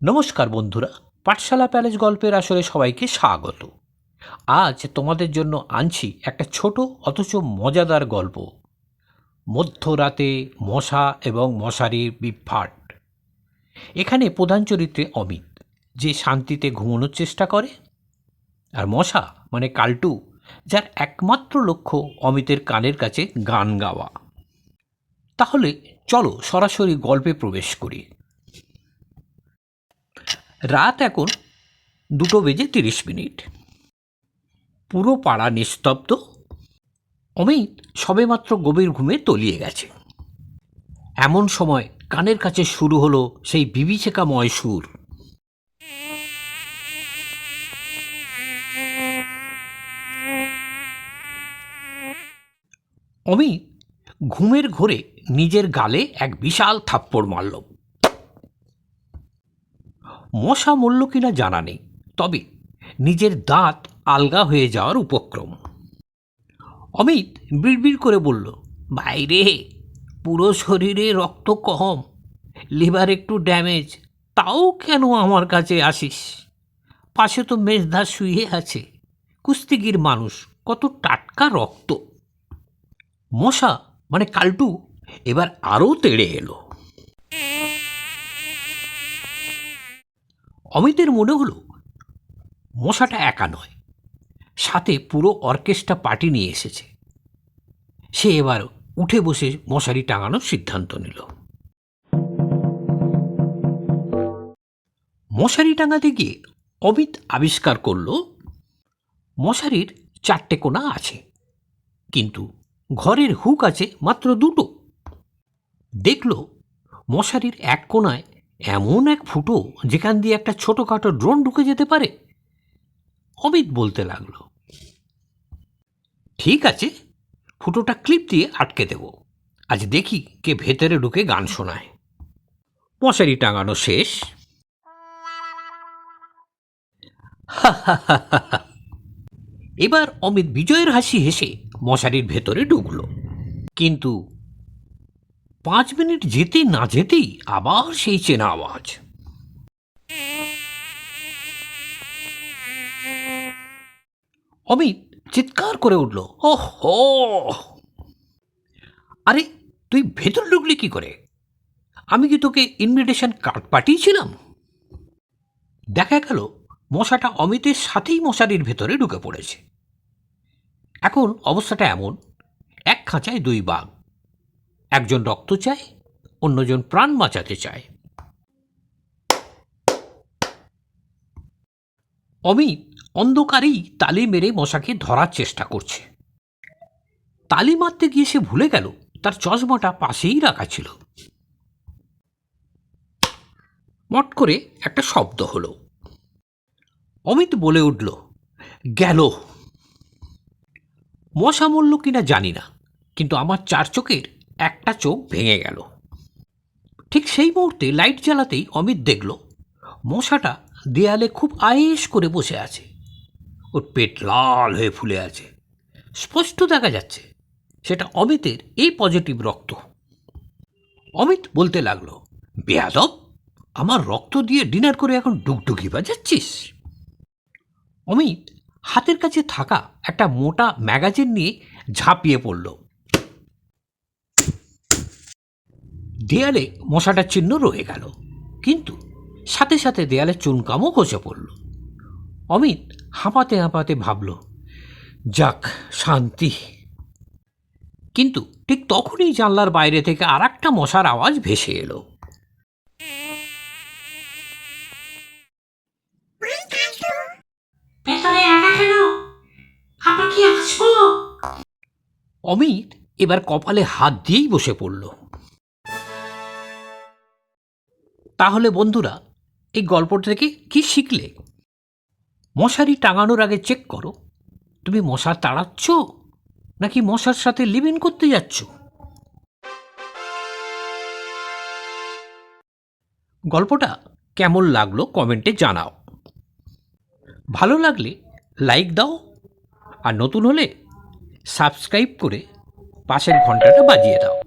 নমস্কার বন্ধুরা, পাঠশালা প্যালেস গল্পের আসরে সবাইকে স্বাগত। আজ তোমাদের জন্য আনছি একটা ছোট অথচ মজাদার গল্প, মধ্যরাতে মশা এবং মশারির বিভ্রাট। এখানে প্রধান চরিত্রে অমিত, যে শান্তিতে ঘুমানোর চেষ্টা করে, আর মশা মানে কালটু, যার একমাত্র লক্ষ্য অমিতের কানের কাছে গান গাওয়া। তাহলে চলো সরাসরি গল্পে প্রবেশ করি। রাত এখন 2:30। পুরো পাড়া নিস্তব্ধ। অমিত সবেমাত্র গভীর ঘুমে তলিয়ে গেছে। এমন সময় কানের কাছে শুরু হলো সেই বিভীষিকাময় সুর। অমিত ঘুমের ঘোরে নিজের গালে এক বিশাল থাপ্পড় মারল। মশা মরল কিনা জানা নেই, তবে নিজের দাঁত আলগা হয়ে যাওয়ার উপক্রম। অমিত বিড়বিড় করে বলল, বাইরে পুরো শরীরে রক্ত কম, লিভার একটু ড্যামেজ, তাও কেন আমার কাছে আসিস? পাশে তো মেজদা শুয়ে আছে, কুস্তিগির মানুষ, কত টাটকা রক্ত। মশা মানে কালটু এবার আরও তেড়ে এলো। অমিতের মনে হলো মশাটা একা নয়, সাথে পুরো অর্কেস্ট্রা পার্টি নিয়ে এসেছে। সে এবার উঠে বসে মশারি টাঙানোর সিদ্ধান্ত নিল। মশারি টাঙাতে গিয়ে অমিত আবিষ্কার করল মশারির 4টে কোণা আছে, কিন্তু ঘরের হুক আছে মাত্র 2টো। দেখল মশারির এক কোণায় এমন এক ফুটো যেখান দিয়ে একটা ছোটোখাটো ড্রোন ঢুকে যেতে পারে। অমিত বলতে লাগল, ঠিক আছে, ফুটোটা ক্লিপ দিয়ে আটকে দেব, আজ দেখি কে ভেতরে ঢুকে গান শোনায়। মশারি টাঙানো শেষ। এবার অমিত বিজয়ের হাসি হেসে মশারির ভেতরে ঢুকল, কিন্তু 5 মিনিট যেতে না যেতেই আবার সেই চেনা আওয়াজ। অমিত চিৎকার করে উঠল, ওহো! আরে তুই ভেতর ঢুকলি কি করে? আমি কি তোকে ইনভিটেশন কার্ড পাঠিয়েছিলাম? দেখা গেল মশাটা অমিতের সাথেই মশারির ভেতরে ঢুকে পড়েছে। এখন অবস্থাটা এমন, এক খাঁচায় 2 বাঘ, একজন রক্ত চায়, অন্যজন প্রাণ বাঁচাতে চায়। অমিত অন্ধকারেই তালি মেরে মশাকে ধরার চেষ্টা করছে। তালি মারতে গিয়ে সে ভুলে গেল তার চশমাটা পাশেই রাখা ছিল। মট করে একটা শব্দ হলো। অমিত বলে উঠল, গেল। মশা মরল কিনা জানি না, কিন্তু আমার 4 চোখের একটা চোখ ভেঙে গেল। ঠিক সেই মুহূর্তে লাইট জ্বালাতেই অমিত দেখল মশাটা দেয়ালে খুব আয়েশ করে বসে আছে। ওর পেট লাল হয়ে ফুলে আছে, স্পষ্ট দেখা যাচ্ছে সেটা অমিতের এই পজিটিভ রক্ত। অমিত বলতে লাগলো, বেয়াদব, আমার রক্ত দিয়ে ডিনার করে এখন ডুগডুগি বাজাচ্ছিস? অমিত হাতের কাছে থাকা একটা মোটা ম্যাগাজিন নিয়ে ঝাঁপিয়ে পড়ল। দেয়ালে মশাটার চিহ্ন রয়ে গেল, কিন্তু সাথে সাথে দেয়ালে চুনকামও খসে পড়ল। অমিত হাঁপাতে হাঁপাতে ভাবল, যাক শান্তি। কিন্তু ঠিক তখনই জানলার বাইরে থেকে আর একটা মশার আওয়াজ ভেসে এলো। অমিত এবার কপালে হাত দিয়েই বসে পড়ল। তাহলে বন্ধুরা, এই গল্পটা থেকে কি শিখলে? মশারি টাঙানোর আগে চেক করো তুমি মশা তাড়াচ্ছ নাকি মশার সাথে লিভ ইন করতে যাচ্ছ। গল্পটা কেমন লাগলো কমেন্টে জানাও। ভালো লাগলে লাইক দাও, আর নতুন হলে সাবস্ক্রাইব করে পাশের ঘন্টাটা বাজিয়ে দাও।